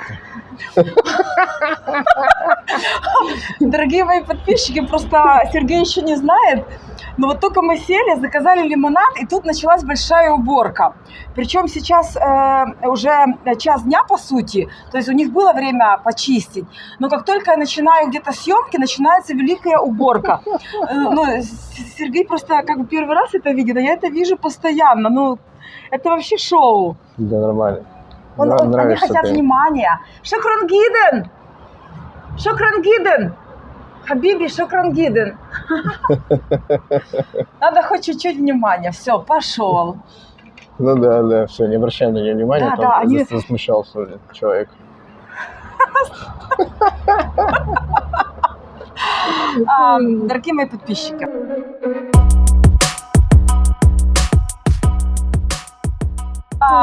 конфеты. Дорогие мои подписчики, просто Сергей еще не знает, но вот только мы сели, заказали лимонад, и тут началась большая уборка. Причем сейчас уже час дня, по сути, то есть у них было время почистить, но как только я начинаю где-то съемки, начинается великая уборка. Ну, Сергей просто как бы первый раз это видит, а я это вижу постоянно. Ну, это вообще шоу. Да, нормально. Они хотят внимания. Шокран гиден! Шокран гиден! Хабиби, шокран гиден! Надо хоть чуть-чуть внимания. Все, пошел. Ну да, все, не обращаем на нее внимания, Да, они... засмущался человек. Дорогие мои подписчики.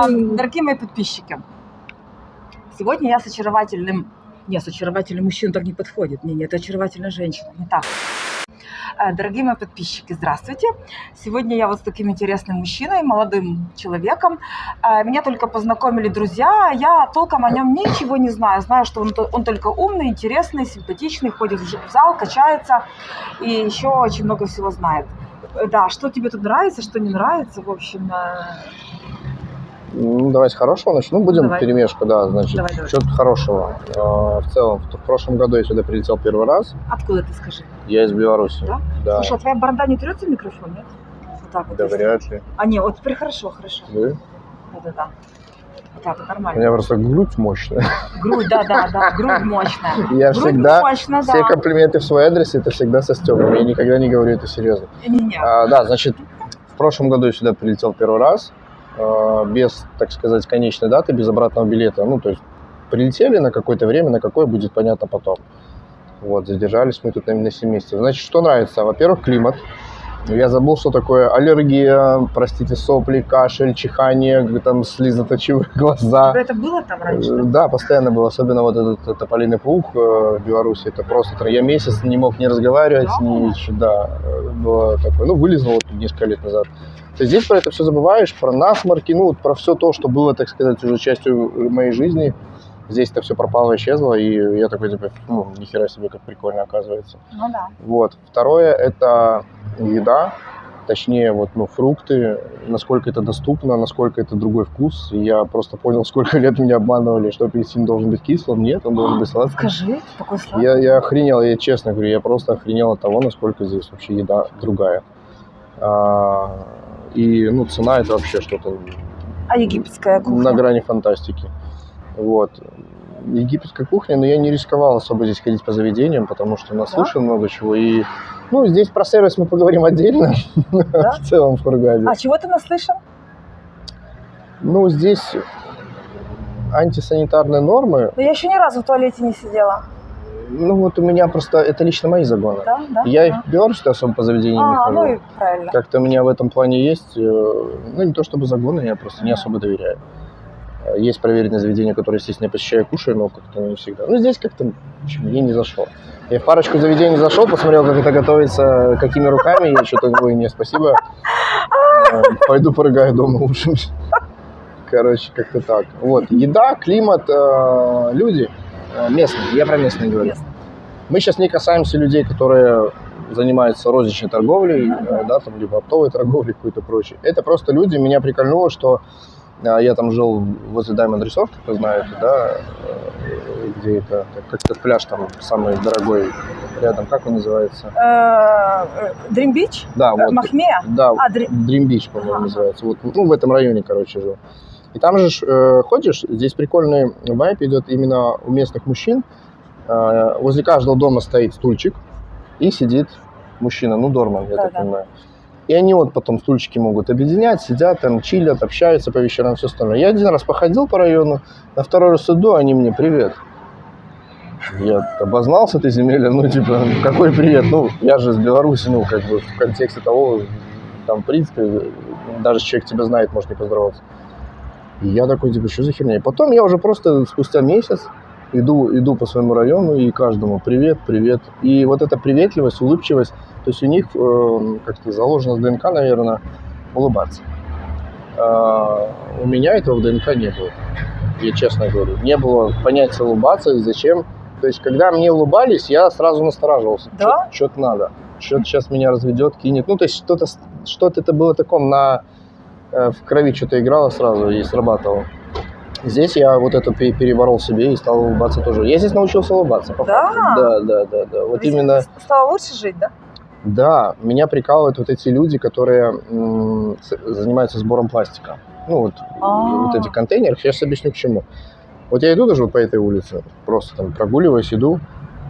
Дорогие мои подписчики, сегодня я с очаровательным... Нет, с очаровательным мужчиной так не подходит. Нет, это очаровательная женщина, не так. Дорогие мои подписчики, здравствуйте. Сегодня я вот с таким интересным мужчиной, молодым человеком. Меня только познакомили друзья, я толком о нем ничего не знаю. Знаю, что он только умный, интересный, симпатичный, ходит в зал, качается и еще очень много всего знает. Да, что тебе тут нравится, что не нравится, в общем... Ну, давай с хорошего начнем. Будем перемешку, да, значит, давай. Что-то хорошего. В целом, в прошлом году я сюда прилетел первый раз. Откуда ты, скажи? Я из Беларуси. Да? Да. Слушай, а твоя борода не трется в микрофон, нет? Вот так вот. Да, вряд ли. А, нет, вот теперь хорошо. Вы? Да. Вот так вот, У нормально. меня просто грудь мощная. Грудь, да, грудь мощная. Я грудь всегда, мощная, все комплименты в свой адрес, это всегда со стёбом. Я никогда не говорю это серьезно. Да, значит, в прошлом году я сюда прилетел первый раз. Без, так сказать, конечной даты, без обратного билета. Ну, то есть прилетели на какое-то время, на какое будет понятно потом. Вот, задержались мы тут на 7 месяцев. Значит, что нравится? Во-первых, климат. Я забыл, что такое аллергия, простите, сопли, кашель, чихание, там слезоточивые глаза. У тебя это было там раньше? Да, постоянно было. Особенно вот этот тополиный пух в Беларуси. Это просто... Я месяц не мог не разговаривать, да, было такое. Ну, вылезло вот несколько лет назад. Ты здесь про это все забываешь, про насморки, ну, про все то, что было, так сказать, уже частью моей жизни. Здесь это все пропало, исчезло, и я такой, типа, ну, нихера себе, как прикольно оказывается. Ну да. Вот. Второе, это еда, точнее, вот, ну, фрукты, насколько это доступно, насколько это другой вкус. И я просто понял, сколько лет меня обманывали, что апельсин должен быть кислым. Нет, он должен быть сладким. Скажи, такой сладкий. Я охренел, я честно говорю, я просто охренел от того, насколько здесь вообще еда другая. И, ну, цена это вообще что-то... А египетская кухня? На грани фантастики. Вот. Египетская кухня, но я не рисковал особо здесь ходить по заведениям, потому что наслышан много чего. И, ну, здесь про сервис мы поговорим отдельно, в целом в Хургаде. А чего ты наслышан? Ну, здесь антисанитарные нормы. Но я еще ни разу в туалете не сидела. Ну, вот у меня просто, это лично мои загоны. Да? Я их в Беларуси особо по заведениям не хожу. Ну и правильно. Как-то у меня в этом плане есть, ну, не то чтобы загоны, я просто не особо доверяю. Есть проверенные заведения, которые, естественно, я посещаю, кушаю, но как-то не всегда. Ну, здесь как-то, в общем, я не зашел. Я в парочку заведений зашел, посмотрел, как это готовится, какими руками, я что-то, ой, не, спасибо. Пойду порыгаю дома лучше. Короче, как-то так. Вот, еда, климат, люди местные, я про местные говорю. Мы сейчас не касаемся людей, которые занимаются розничной торговлей, да, там, либо оптовой торговлей, какой-то прочей. Это просто люди, меня прикольнуло, что я там жил возле Diamond Resort, кто знает, да, где это, как этот пляж там самый дорогой рядом, как он называется? Dream Beach? Да, вот. Махмея? Да, Dream Beach, по-моему, называется. Вот, ну, в этом районе, короче, жил. И там же ходишь, здесь прикольный вайб идет именно у местных мужчин. Возле каждого дома стоит стульчик и сидит мужчина, ну, дорман, я так понимаю. И они вот потом стульчики могут объединять, сидят там, чилят, общаются по вечерам, все остальное. Я один раз походил по району, на второй раз иду, они мне: привет. Я обознался, ты земля, ну, типа, какой привет? Ну, я же из Беларуси, ну, как бы в контексте того, там, в принципе, даже человек тебя знает, может не поздороваться. И я такой, типа, что за херня? И потом я уже просто спустя месяц иду по своему району и каждому: привет, привет. И вот эта приветливость, улыбчивость, то есть у них как-то заложено в ДНК, наверное, улыбаться. У меня этого в ДНК не было. я честно говорю. Не было понятия улыбаться и зачем. То есть, когда мне улыбались, я сразу настораживался. Да? Что-то надо. Что-то сейчас меня разведет, кинет. Ну, то есть, что-то это было таком в крови что-то играло сразу и срабатывало. Здесь я вот это переборол себе и стал улыбаться тоже. Я здесь научился улыбаться, по Да? факту. Да. Вот Ведь именно... стало лучше жить, да? Да, меня прикалывают вот эти люди, которые занимаются сбором пластика. Ну, вот эти контейнеры. Сейчас объясню, к чему. Вот я иду даже вот по этой улице, просто там прогуливаюсь, иду.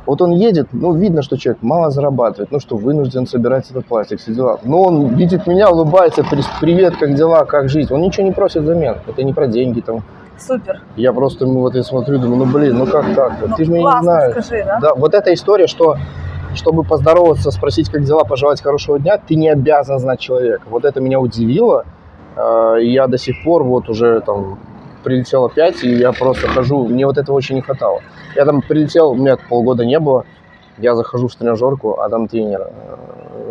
Вот он едет, ну, видно, что человек мало зарабатывает, ну, что вынужден собирать этот пластик, все дела. Но он видит меня, улыбается, привет, как дела, как жизнь. Он ничего не просит взамен. Это не про деньги там. Супер. Я просто ему вот я смотрю, думаю, ну, блин, ну как так-то? Ну, Ты же меня не классно, знаешь. скажи, да? Да, вот эта история, что чтобы поздороваться, спросить, как дела, пожелать хорошего дня, ты не обязан знать человека. Вот это меня удивило. И я до сих пор вот уже там прилетел опять, и я просто хожу. Мне вот этого очень не хватало. Я там прилетел, у меня полгода не было. Я захожу в тренажерку, а там тренер,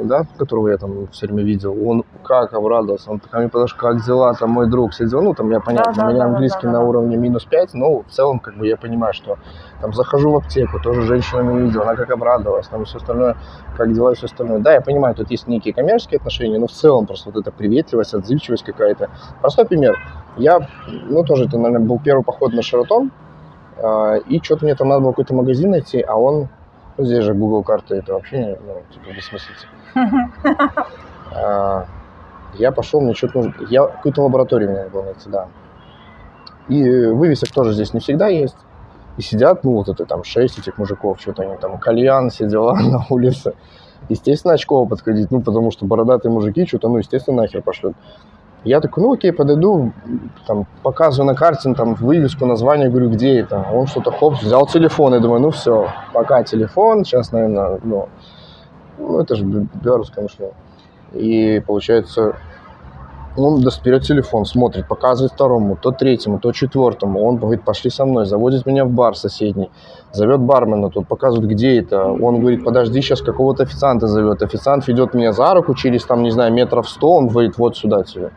да, которого я там все время видел, он как обрадовался, он ко мне подошел, как дела, там мой друг, все дела, ну, там я понятно, у меня английский на уровне -5, но в целом, как бы, я понимаю, что там захожу в аптеку, тоже женщина меня видела, она как обрадовалась, там и все остальное, как дела и все остальное. Да, я понимаю, тут есть некие коммерческие отношения, но в целом просто вот эта приветливость, отзывчивость какая-то. Простой пример. Я, ну, тоже, это, наверное, был первый поход на Шератон, и что-то мне там надо было какой-то магазин найти, а он... Ну, здесь же Google карты, это вообще, ну, типа, бессмыслица. Я пошел, мне что-то нужно... Я какую-то лабораторию мне надо было найти, да. И вывесок тоже здесь не всегда есть. И сидят, ну, вот это там 6 этих мужиков, что-то они там, кальян, все дела на улице. Естественно, очково подходить, ну, потому что бородатые мужики что-то, ну, естественно, нахер пошлют. Я такой, ну, окей, подойду, там, показываю на карте, там, вывеску, название, говорю, где это? Он что-то, хоп, взял телефон, и думаю, ну, все, пока телефон, сейчас, наверное, ну это же белорусское мышление. И, получается, он берет телефон, смотрит, показывает второму, то третьему, то четвертому. Он говорит, пошли со мной, заводит меня в бар соседний, зовет бармена, тут показывает, где это. Он говорит, подожди, сейчас какого-то официанта зовет. Официант ведет меня за руку через, там, не знаю, метров 100, он говорит, вот сюда тебе.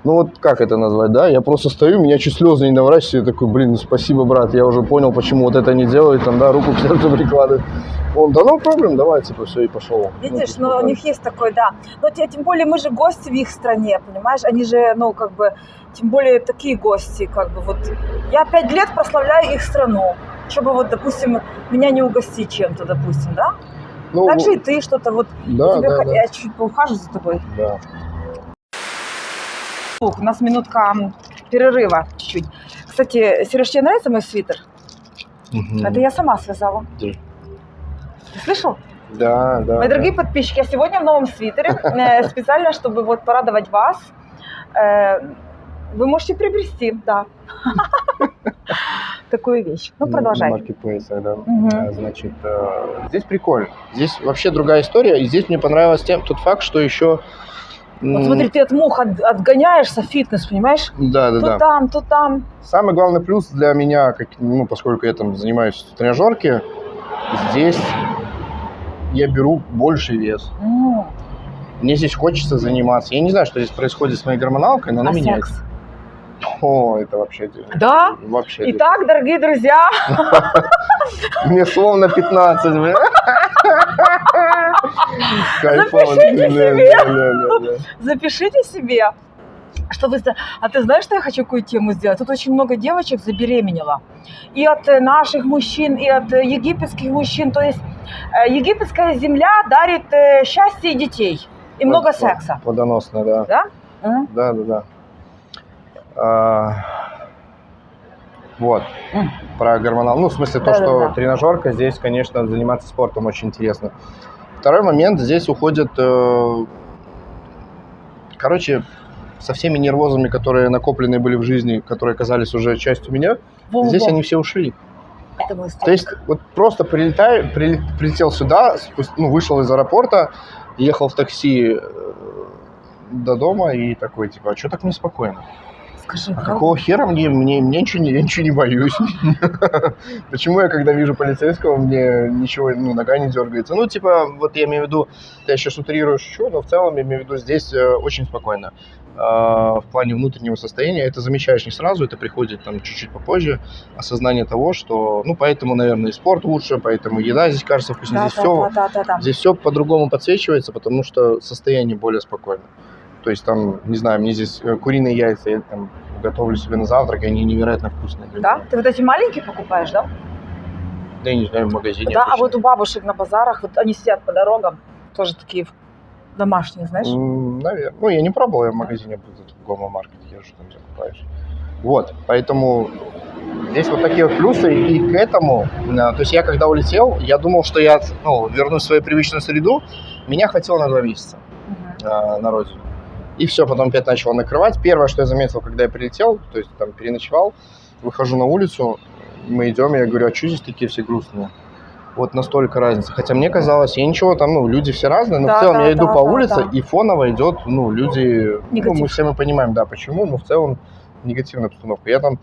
Ну вот как это назвать, да? Я просто стою, меня чуть слезы не наворачивают, я такой, блин, спасибо, брат, я уже понял, почему вот это не делают, там, да, руку к сердцу прикладывают. Он, да, ну, проблем, давай, типа, все, и пошел. Видишь, ну, у них есть такой, да. Но тем более мы же гости в их стране, понимаешь? Они же, ну, как бы, тем более такие гости, как бы, вот. Я 5 лет прославляю их страну, чтобы, вот, допустим, меня не угостить чем-то, допустим, да? Ну, так же и ты что-то, вот, да, я чуть-чуть поухажу за тобой. Да. У нас минутка перерыва чуть-чуть. Кстати, Сереж, тебе нравится мой свитер? Это я сама связала. Ты слышал? Да. Мои дорогие подписчики, я сегодня в новом свитере, специально, чтобы вот порадовать вас. Вы можете приобрести, да. Такую вещь. Ну, продолжай. На маркетплейсах, да. Значит, здесь прикольно. Здесь вообще другая история. И здесь мне понравилось тот факт, что еще... Вот смотри, ты от мух отгоняешься, фитнес, понимаешь? Да. То там. Самый главный плюс для меня, ну, поскольку я там занимаюсь в тренажерке, здесь я беру больше вес. Мне здесь хочется заниматься. Я не знаю, что здесь происходит с моей гормоналкой, но она меняется. Секс? О, это вообще... Да? Вообще. Итак, дорогие друзья. Мне словно 15, бля. Запишите себе. Запишите себе. Что вы... А ты знаешь, что я хочу какую тему сделать? Тут очень много девочек забеременела. И от наших мужчин, и от египетских мужчин. То есть египетская земля дарит счастье и детей. И много секса. Плодоносно, да. Да? Да. Вот, про гормонал. Ну, в смысле, то, что тренажерка, здесь, конечно, заниматься спортом очень интересно. Второй момент, здесь уходят, короче, со всеми нервозами, которые накопленные были в жизни, которые оказались уже частью меня, здесь они все ушли. То есть, вот просто прилетел сюда, ну, вышел из аэропорта, ехал в такси до дома и такой, типа, а что так неспокойно? Скажи, А правда? какого хера мне я ничего не боюсь? Почему я, когда вижу полицейского, мне ничего, ну, нога не дергается? Ну, типа, вот я имею в виду, я сейчас утрирую, шучу, но в целом я имею в виду, здесь очень спокойно. В плане внутреннего состояния это замечаешь не сразу, это приходит там чуть-чуть попозже, осознание того, что, ну, поэтому, наверное, и спорт лучше, поэтому еда здесь кажется вкуснее, Да. здесь все по-другому подсвечивается, потому что состояние более спокойное. То есть там, не знаю, мне здесь куриные яйца, я там готовлю себе на завтрак, и они невероятно вкусные. Да? Ты вот эти маленькие покупаешь, да? Да, я не знаю, в магазине. Да, а обычно. вот у бабушек на базарах, вот они сидят по дорогам, тоже такие домашние, знаешь? Наверное. Ну, я не пробовал, я в магазине в Гома-маркет езжу, там закупаюсь. Вот, поэтому здесь вот такие вот плюсы, и к этому, то есть я когда улетел, я думал, что я вернусь в свою привычную среду, меня хватило на 2 месяца на родину. И все, потом опять начало накрывать. Первое, что я заметил, когда я прилетел, то есть там переночевал, выхожу на улицу, мы идем, я говорю, а что здесь такие все грустные? Вот настолько разница. Хотя мне казалось, я ничего там, люди все разные, но в целом я иду по улице, и фоново идет, люди, мы все мы понимаем, да, почему, но в целом негативная обстановка. Я там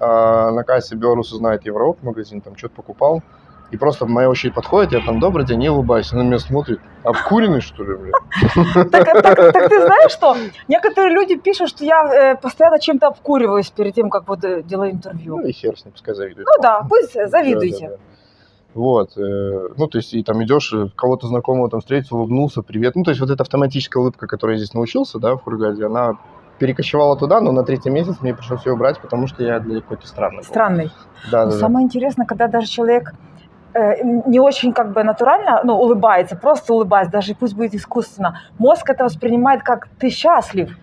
на кассе белорусы знают Европу, магазин, там что-то покупал, и просто моя очередь подходит, я там, добрый день, не улыбаюсь, она на меня смотрит, обкуренный, что ли, блядь? Так ты знаешь что? Некоторые люди пишут, что я постоянно чем-то обкуриваюсь перед тем, как вот делаю интервью. Ну и хер с ним, пускай завидует. Ну да, пусть завидуйте. Да. Вот, ну, то есть, и там идешь, кого-то знакомого там встретил, улыбнулся, привет. Ну, то есть, вот эта автоматическая улыбка, которой я здесь научился, да, в Хургаде, она перекочевала туда, но на 3-й месяц мне пришлось ее убрать, потому что я для какой-то странный был. Странный. Да. Самое интересное, когда даже человек не очень как бы натурально, улыбается, просто улыбается, даже пусть будет искусственно, мозг это воспринимает как ты счастлив.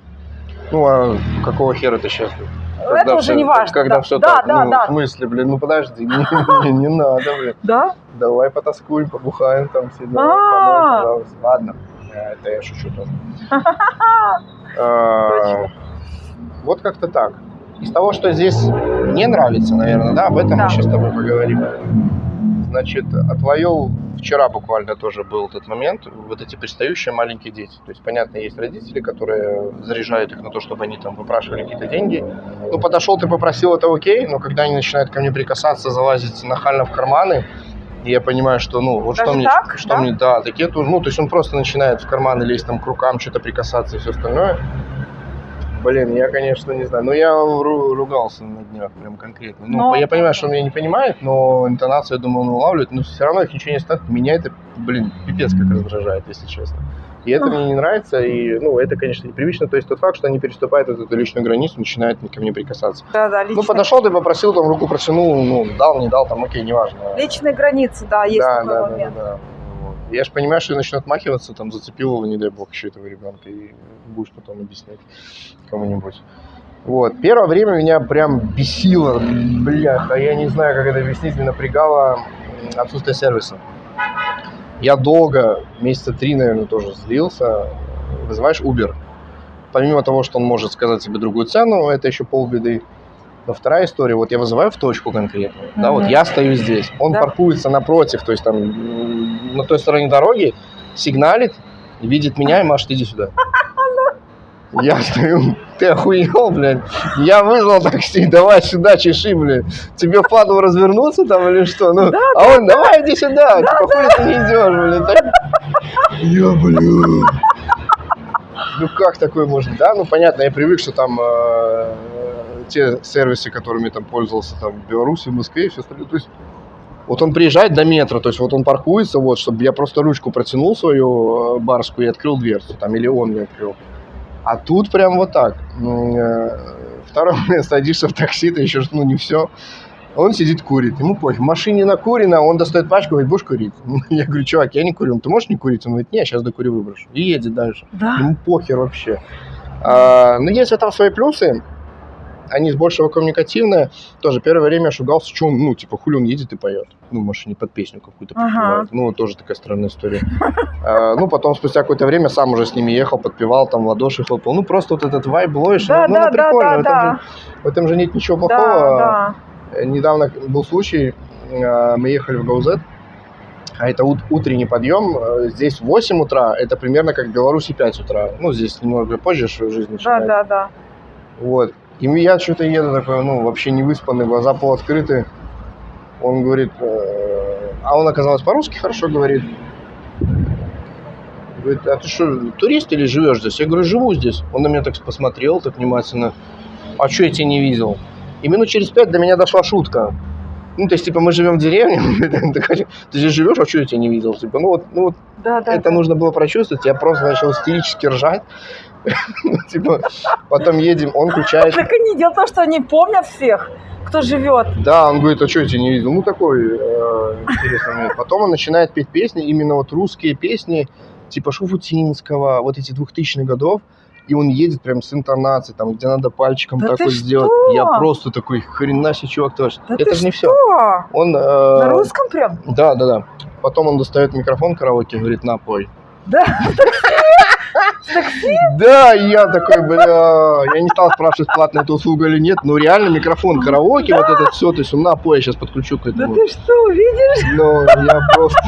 Ну, а какого хера ты счастлив? Это уже не важно. Когда все так, в смысле, блин, ну подожди, не надо, блин. Да? Давай потаскуем, побухаем там все дела, пожалуйста. Ладно, это я шучу тоже. Вот как-то так. Из того, что здесь не нравится, наверное, да, об этом мы сейчас с тобой поговорим. Значит, отловил вчера буквально тоже был этот момент, вот эти пристающие маленькие дети. То есть, понятно, есть родители, которые заряжают их на то, чтобы они там выпрашивали какие-то деньги. Ну, подошел, ты попросил, это окей, но когда они начинают ко мне прикасаться, залазить нахально в карманы, и я понимаю, что, вот даже что мне, да, такие тоже, то есть он просто начинает в карманы лезть там к рукам, что-то прикасаться и все остальное. Блин, я, конечно, не знаю. Но я ругался на днях прям конкретно. Я понимаю, что он меня не понимает, но интонацию, я думаю, он улавливает. Но все равно их ничего не стоит. Меня это, пипец как раздражает, если честно. И это мне не нравится. И, это, конечно, непривычно. То есть тот факт, что они переступают эту личную границу, начинают ко мне прикасаться. Да, личные. Подошел, ты попросил, там руку протянул, дал, не дал, там, окей, неважно. Личные границы, да, есть такой момент. Да. Я же понимаю, что я начну отмахиваться, там, зацепил его, не дай бог, еще этого ребенка, и будешь потом объяснять кому-нибудь. Вот. Первое время меня прям бесило, бляха, я не знаю, как это объяснить, меня напрягало отсутствие сервиса. Я долго, месяца 3, наверное, тоже злился, вызываешь Uber. Помимо того, что он может сказать себе другую цену, это еще полбеды. Но вторая история, вот я вызываю в точку конкретно, да, вот я стою здесь, он паркуется напротив, то есть там на той стороне дороги, сигналит, видит меня и машет, иди сюда. Я стою, ты охуел, блядь, я вызвал такси, давай сюда, чеши, блядь, тебе впадло развернуться там или что, он, давай иди сюда, типа, хули ты не идешь, блядь. Я, блядь. Ну как такое может, да, понятно, я привык, что там те сервисы, которыми там пользовался там в Беларуси, в Москве и все остальное. То есть вот он приезжает до метро, то есть вот он паркуется, вот, чтобы я просто ручку протянул свою барскую и открыл дверцу, там, или он мне открыл. А тут прям вот так. Второй момент, садишься в такси, ты еще, не все. Он сидит, курит, ему пофиг. В машине накурено, он достает пачку, говорит, будешь курить? Я говорю, чувак, я не курю. Ты можешь не курить? Он говорит, нет, сейчас докурю, выброшу. И едет дальше. Да. Ему похер вообще. Но есть в этом свои плюсы. Они больше коммуникативные. Тоже первое время я шугался, что он, хули он едет и поет. В машине под песню какую-то подпевает. Тоже такая странная история. Потом спустя какое-то время сам уже с ними ехал, подпевал, там, в ладоши хлопал. Просто вот этот вайб ловишь. Прикольно. В этом же нет ничего плохого. Да. Недавно был случай, мы ехали в Гаузет, а это утренний подъем. Здесь 8 утра, это примерно как в Беларуси 5 утра. Здесь немного позже жизнь начинается. Да. Вот. И я что-то еду такой, ну, вообще не выспанный, глаза полуоткрыты. Он говорит, а он, оказалось, по-русски хорошо говорит. Говорит, а ты что, турист или живешь здесь? Я говорю, живу здесь. Он на меня так посмотрел, так внимательно. А что я тебя не видел? И минут через 5 до меня дошла шутка. Ну, то есть, типа, мы живем в деревне, ты здесь живешь, а что я тебя не видел? Типа, ну вот Да, это нужно было прочувствовать. Я просто начал истерически ржать. Типа, потом едем, он включает. Так они, дело в том, что они помнят всех, кто живет. Да, он говорит, а что я тебя не видел? Ну, такой интересный момент. Потом он начинает петь песни, именно вот русские песни, типа Шуфутинского, вот эти 2000-х годов. И он едет прям с интонацией, там, где надо пальчиком Да такой ты сделать. что? Я просто такой, хрена себе, чувак, тоже. Да Это ты же не что? все. Он, На русском прям? Да. Потом он достает микрофон караоке, говорит, на, пой. Да? Такси? Да, и я такой, я не стал спрашивать, платная эта услуга или нет, но реально микрофон караоке, вот это все, то есть он на, пой, я сейчас подключу к Да этому. ты что, видишь? Ну, я просто...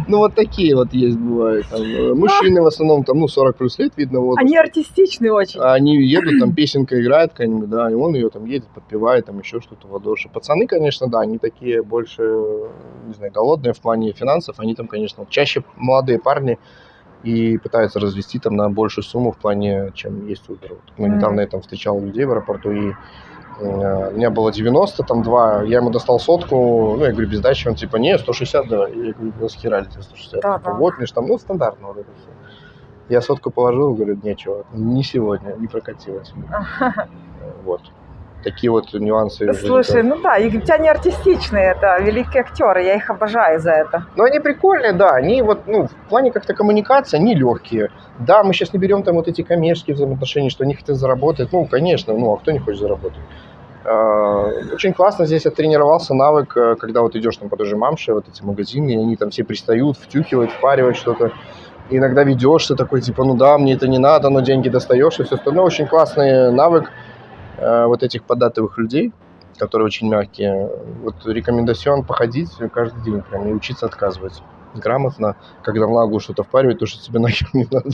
Ну, вот такие вот есть, бывают. Там, мужчины в основном, там, 40 плюс лет, видно, вот. Они артистичные очень. Они едут, там, песенка играет какая-нибудь, да, и он ее там едет, подпевает, там, еще что-то в ладоши. Пацаны, конечно, да, они такие больше, не знаю, голодные в плане финансов, они там, конечно, чаще молодые парни и пытаются развести там на большую сумму в плане, чем есть Uber. Вот мы недавно я там встречал людей в аэропорту, и у меня было 90, там 2, я ему достал сотку, ну, я говорю, без дачи, он типа, не, 160 давай. Я говорю, ну, схерали тебе 160, Да, типа, да. вот, мне ж там, ну, стандартно вот это все. Я сотку положил, говорю, не, чувак, не сегодня, не прокатилось. Вот. Такие вот нюансы. Слушай, ну да, египтяне артистичные, это великие актеры, я их обожаю за это. Ну, они прикольные, да, они вот, ну, в плане как-то коммуникации, они легкие. Да, мы сейчас не берем там вот эти коммерческие взаимоотношения, что они хотят заработать, ну, конечно, ну, а кто не хочет заработать? Очень классно здесь оттренировался навык, когда вот идешь там по той же Мамше, вот эти магазины, и они там все пристают, втюхивают, впаривают что-то. И иногда ведешься такой, типа, ну да, мне это не надо, но деньги достаешь и все остальное. Очень классный навык вот этих податливых людей, которые очень мягкие. Вот рекомендацион походить каждый день прям и учиться отказывать грамотно, когда в ногу что-то впаривать, то, что тебе нахер не надо.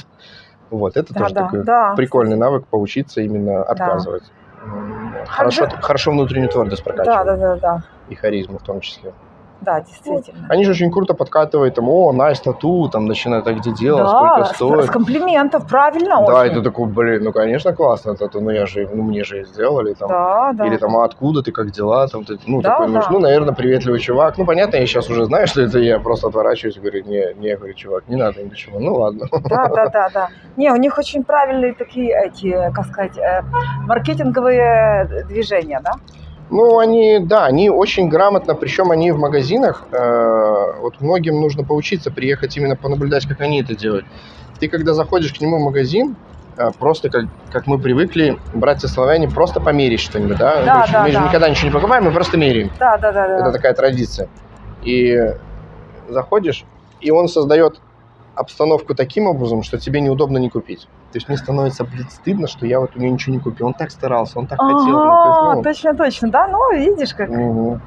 Вот, это тоже такой прикольный навык, поучиться именно отказывать. Хорошо внутреннюю твердость прокачивать. Да. И харизму в том числе. Да, действительно. Они же очень круто подкатывают, там, о, nice тату, там, начинают, а где дело, сколько стоит. С комплиментов, правильно Да, очень. и ты такой, блин, ну, конечно, классно тату, ну, мне же сделали, там. Да. Или там, а откуда ты, как дела, там, ты, ну, Да, такой, да. ну, наверное, приветливый чувак. Ну, понятно, я сейчас уже знаю, что это я просто отворачиваюсь и говорю, не, говорю, чувак, не надо ничего, ну, ладно. Да. Не, у них очень правильные такие, как сказать, маркетинговые движения, да? Ну, они очень грамотно, причем они в магазинах, вот многим нужно поучиться приехать именно понаблюдать, как они это делают. Ты, когда заходишь к нему в магазин, просто как мы привыкли, братья-славяне, просто померить что-нибудь, да? Да, мы же никогда ничего не покупаем, мы просто меряем. Да. Это такая традиция. И заходишь, и он создает обстановку таким образом, что тебе неудобно не купить. То есть мне становится, стыдно, что я вот у него ничего не купил. Он так старался, он так хотел. Точно, да, ну, видишь, как... Угу.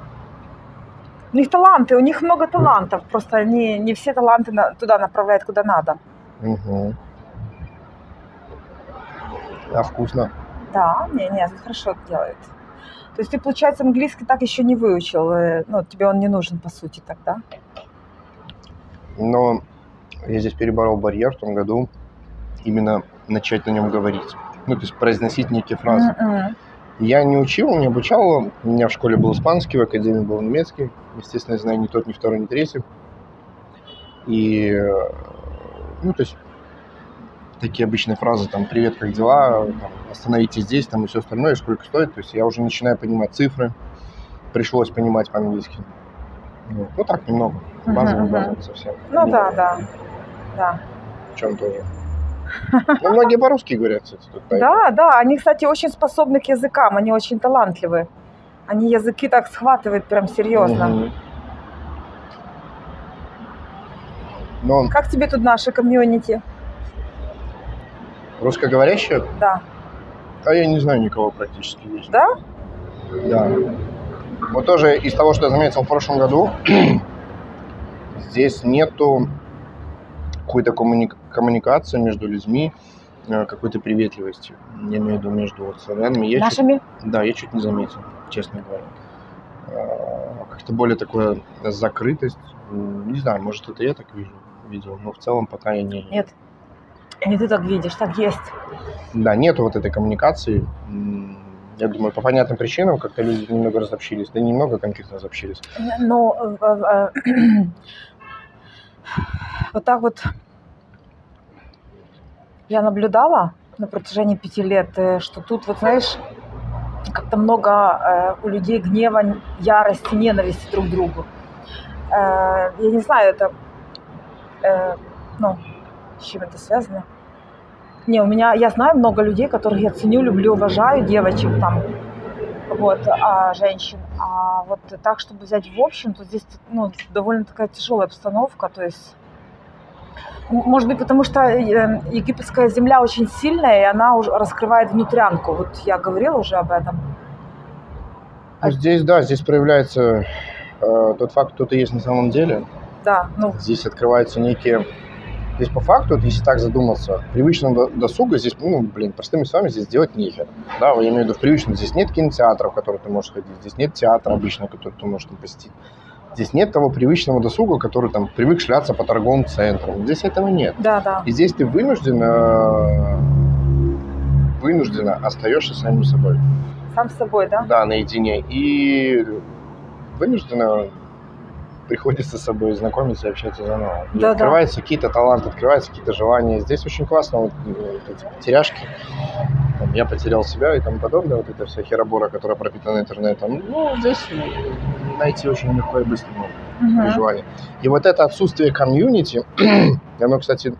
У них таланты, у них много талантов, просто не все таланты туда направляют, куда надо. Угу. А вкусно? Да, не, хорошо делает. То есть ты, получается, английский так еще не выучил, ну, тебе он не нужен, по сути, тогда? Но я здесь переборол барьер в том году, именно начать на нем говорить. Ну, то есть произносить некие фразы. Я не учил, не обучал. У меня в школе был испанский, в академии был немецкий. Естественно, я знаю ни тот, ни второй, ни третий. И, ну, то есть такие обычные фразы, там, привет, как дела, там, остановитесь здесь, там, и все остальное, сколько стоит. То есть я уже начинаю понимать цифры. Пришлось понимать по-английски. Ну, так, немного. Базово совсем. Ну, да. В чем тоже. Ну, многие по-русски говорят, кстати. Да, они, кстати, очень способны к языкам, они очень талантливые. Они языки так схватывают прям серьезно. Угу. Но как тебе тут наше комьюнити? Русскоговорящие? Да. А я не знаю никого практически здесь. Да? Да. Вот тоже из того, что я заметил в прошлом году, здесь нету какой-то коммуникации между людьми. какой-то приветливости. Я имею в виду между вот славянами. Я Нашими? да, я чуть не заметил, честно говоря. Как-то более такая закрытость. Не знаю, может, это я так видел, но в целом пока я не... Нет. Не ты так видишь, так есть. Да, нету вот этой коммуникации. Я думаю, по понятным причинам как-то люди немного разобщились. Да немного конкретно разобщились. Но вот так вот я наблюдала на протяжении 5 лет, что тут, вот знаешь, как-то много у людей гнева, ярости, ненависти друг к другу. Я не знаю, это, с чем это связано. Я знаю много людей, которых я ценю, люблю, уважаю, девочек там, вот, женщин. А вот так, чтобы взять в общем, то здесь, довольно такая тяжелая обстановка, то есть, может быть, потому что египетская земля очень сильная, и она уже раскрывает внутрянку. Вот я говорила уже об этом. Ну, здесь проявляется тот факт, кто ты есть на самом деле. Да, Здесь открываются некие... Здесь по факту, вот, если так задуматься, привычного досуга здесь, простыми словами, здесь делать нехер. Да, я имею в виду в привычном. Здесь нет кинотеатров, в которые ты можешь ходить, здесь нет театра обычного, который ты можешь там посетить. Здесь нет того привычного досуга, который там привык шляться по торговым центрам. Здесь этого нет. Да. И здесь ты вынужденно остаешься самим собой. Сам с собой, да? Да, наедине. И вынужденно приходится с собой знакомиться и общаться заново. Да. Открываются какие-то таланты, открываются какие-то желания. Здесь очень классно вот эти потеряшки. Я потерял себя и тому подобное. Вот эта вся херобора, которая пропитана интернетом. Здесь найти очень легко и быстро при желании. И вот это отсутствие комьюнити, оно, кстати,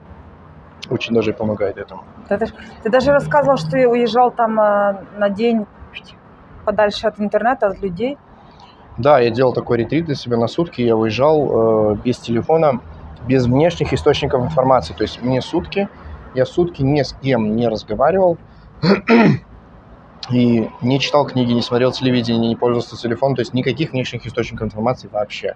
очень даже и помогает этому. Ты даже рассказывал, что ты уезжал там на день подальше от интернета, от людей. Да, я делал такой ретрит для себя на сутки. Я уезжал без телефона, без внешних источников информации. То есть я сутки ни с кем не разговаривал. И не читал книги, не смотрел телевидение, не пользовался телефоном. То есть никаких внешних источников информации вообще.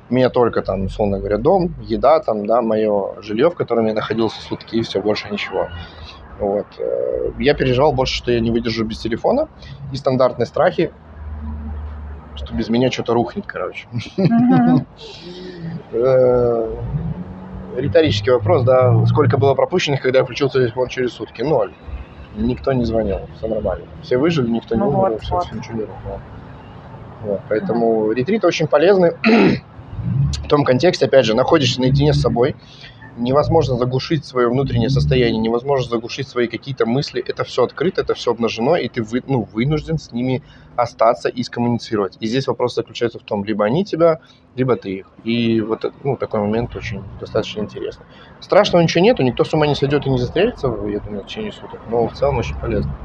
У меня только там, условно говоря, дом, еда, там, да, мое жилье, в котором я находился сутки, и все, больше ничего. Вот. Я переживал больше, что я не выдержу без телефона. И стандартные страхи, что без меня что-то рухнет, короче. Риторический вопрос, да. Сколько было пропущенных, когда я включил телефон через сутки? 0. Никто не звонил, все нормально. Все выжили, никто не умер, все ничего не рухнуло. Вот, поэтому ретриты очень полезны. В том контексте, опять же, находишься наедине с собой. Невозможно заглушить свое внутреннее состояние, невозможно заглушить свои какие-то мысли. Это все открыто, это все обнажено, и ты вынужден с ними остаться и скоммуницировать. И здесь вопрос заключается в том, либо они тебя, либо ты их. И вот такой момент очень достаточно интересный. Страшного ничего нету, никто с ума не сойдет и не застрелится, я думаю, в течение суток. Но в целом очень полезно.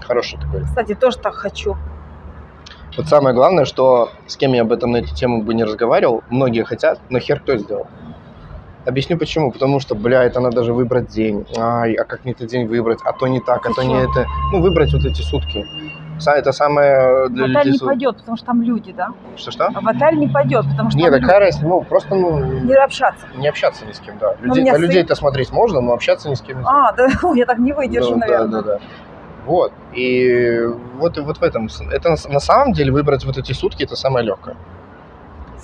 Хороший такой. Кстати, тоже так хочу. Вот самое главное, что с кем я об этом на эту тему бы не разговаривал, многие хотят, но хер кто сделал. Объясню почему. Потому что, это надо же выбрать день. А как мне этот день выбрать? А то не так, а то не это. Выбрать вот эти сутки. Это самое для людей... В отель не пойдет, потому что там люди, да? Что? В отель не пойдет, потому что нет, там такая разница. Просто, не общаться. Не общаться ни с кем, да. На людей-то смотреть можно, но общаться ни с кем нельзя. Да, я так не выдержу, наверное. Да. Вот. И вот в этом... Это на самом деле выбрать вот эти сутки, это самое легкое.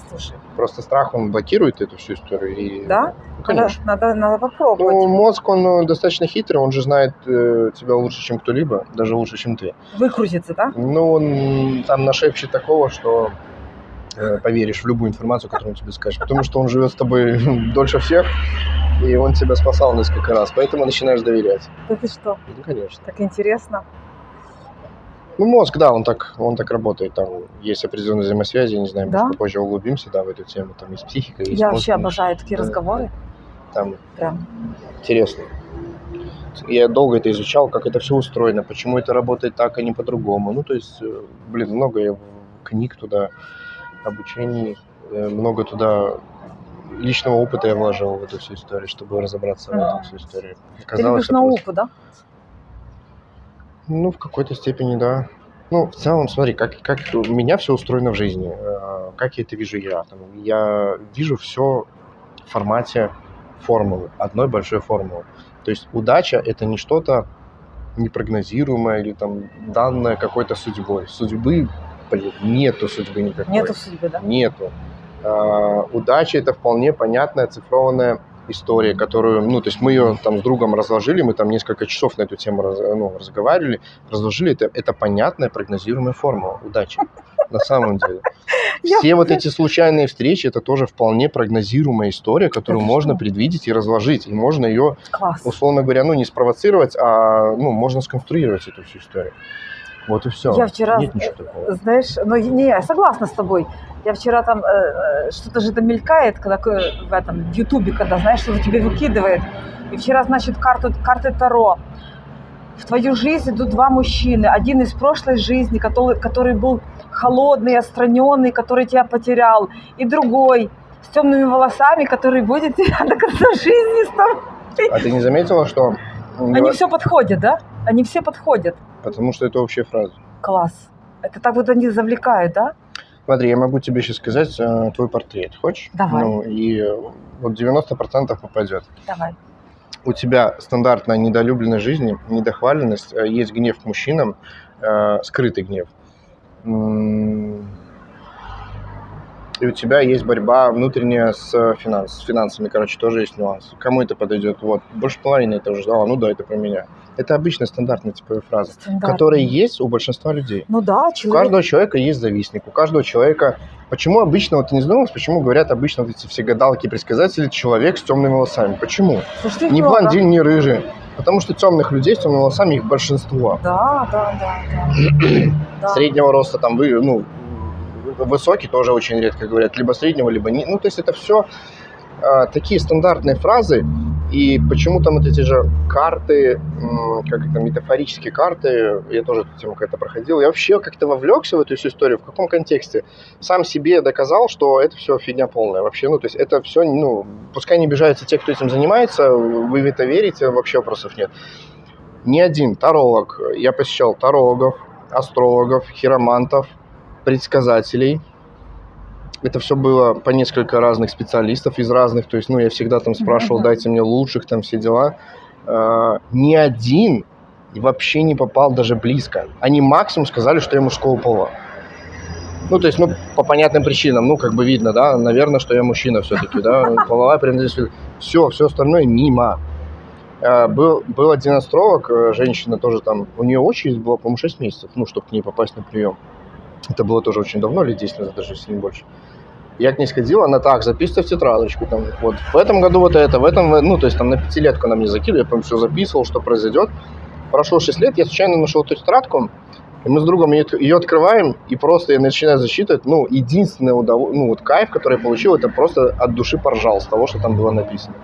Слушай. Просто страх, он блокирует эту всю историю. И... Да? Конечно. Надо попробовать. Мозг, он достаточно хитрый, он же знает тебя лучше, чем кто-либо, даже лучше, чем ты. Выкрутится, да? Он там нашепчет такого, что поверишь в любую информацию, которую он тебе скажет. Потому что он живет с тобой дольше всех, и он тебя спасал несколько раз, поэтому начинаешь доверять. Да ты что? Конечно. Так интересно. Мозг, да, он так работает. Там есть определенные взаимосвязи, не знаю, Да? может, попозже углубимся, в эту тему. Там есть психика, есть Я мозг, вообще обожаю такие разговоры. Там Прям. интересно. Я долго это изучал, как это все устроено, почему это работает так, а не по-другому. То есть, много я книг туда, обучений, много туда личного опыта я вложил в эту всю историю, чтобы разобраться в эту всю историю. Ты любишь науку, да? В какой-то степени, да. В целом, смотри, как у меня все устроено в жизни, как я это вижу я. Я вижу все в формате формулы, одной большой формулы. То есть удача – это не что-то непрогнозируемое или там данное какой-то судьбой. Судьбы, блин, нету судьбы никакой. Нету судьбы, да? Нету. Удача – это вполне понятная оцифрованная история, которую, ну, то есть мы ее там с другом разложили, мы там несколько часов на эту тему разговаривали, разложили, это понятная прогнозируемая формула удачи на самом деле. Все вот эти случайные встречи – это тоже вполне прогнозируемая история, которую можно предвидеть и разложить, и можно ее, условно говоря, ну, не спровоцировать, а, ну, можно сконструировать эту всю историю. Вот и все. Я вчера, нет ничего такого. Знаешь, ну, не, я согласна с тобой. Я вчера там, что-то же там мелькает, когда в этом, в Ютубе, когда, знаешь, что-то тебе выкидывает. И вчера, значит, карты Таро. В твою жизнь идут два мужчины. Один из прошлой жизни, который был холодный, отстраненный, который тебя потерял. И другой с темными волосами, который будет тебя до конца жизни с тобой. А ты не заметила, что... Они все подходят, да? Они все подходят. Потому что это общая фраза. Класс. Это так вот они завлекают, да? Смотри, я могу тебе сейчас сказать твой портрет. Хочешь? Давай. Ну, и вот 90% попадет. Давай. У тебя стандартная недолюбленность жизни, недохваленность, есть гнев к мужчинам, скрытый гнев. И у тебя есть борьба внутренняя с финансами, короче, тоже есть нюанс. Кому это подойдет? Вот, больше половины это уже, ну да, это про меня. Это обычная стандартная типовая фраза, которая есть у большинства людей. Ну да, У каждого человека есть завистник, у каждого человека... Почему обычно, вот ты не задумалась, почему говорят обычно вот эти все гадалки, предсказатели, человек с темными волосами? Почему? Слушай, не блондин, не рыжий. Потому что темных людей с темными волосами их большинство. Да. Среднего роста там, ну, высокий тоже очень редко говорят, либо среднего, либо не. Ну, то есть это все такие стандартные фразы, и почему там вот эти же карты, как это, метафорические карты, я тоже эту тему как-то проходил, я вообще как-то вовлекся в эту всю историю, в каком контексте? Сам себе доказал, что это все фигня полная вообще, ну, то есть это все, ну, пускай не обижаются те, кто этим занимается, вы в это верите, вообще вопросов нет. Ни один таролог, я посещал тарологов, астрологов, хиромантов, предсказателей. Это все было по несколько разных специалистов из разных, то есть, ну, я всегда там спрашивал, дайте мне лучших, там все дела. Ни один вообще не попал даже близко. Они максимум сказали, что я мужского пола. Ну, то есть, ну, по понятным причинам, ну, как бы видно, да, наверное, что я мужчина все-таки, да, половая принадлежность. Все остальное мимо. Был один астролог, женщина тоже там, у нее очередь была, по-моему, 6 месяцев, ну, чтобы к ней попасть на прием. Это было тоже очень давно, лет 10 назад, даже если не больше. Я к ней сходил, она так, записывай в тетрадочку, там, вот, в этом году вот это, в этом, ну, то есть, там, на 5-летку она мне закинула, я прям все записывал, что произойдет. Прошло 6 лет, я случайно нашел эту тетрадку, и мы с другом ее открываем, и просто я начинаю засчитывать, ну, единственное ну, вот кайф, который я получил, это просто от души поржал с того, что там было написано.